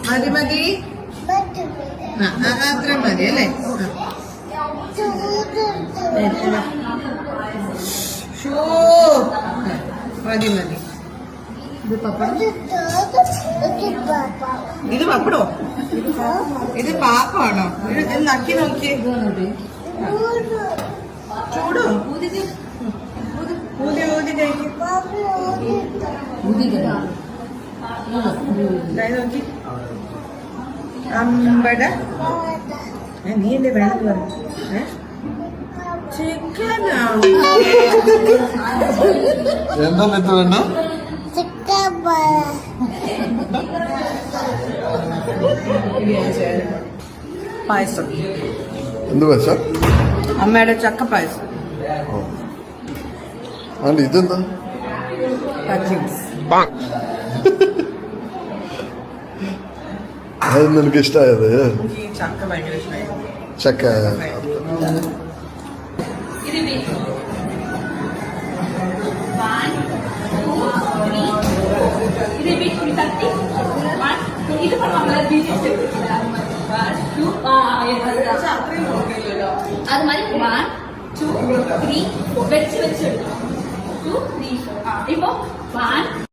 മതി മതി അത്രയും മതി അല്ലേ? മതി മതി. ഇത് പപ്പടം, ഇത് പപ്പടോ? ഇത് പാപ്പമാണോ? ഇത് നക്കി നോക്കിയേ. ചൂടോ? ഊതി ഊതി കഴിക്കും. നോക്കി അമ്പട. നീ എന്റെ വേണം പറഞ്ഞു. ചിക്കനാ? എന്താ വേണ്ട? പായസം. എന്ത് പായസം? അമ്മയുടെ ചക്ക പായസം. ഇതെന്താ? അത് നിനക്ക് ഇഷ്ടമായത്? ചക്ക ഭയങ്കര ഇഷ്ടമായി. ചക്ക അത് മതി. 1 2 3 വെച്ച് വെച്ച് 2 3 4. ഇപ്പൊ 1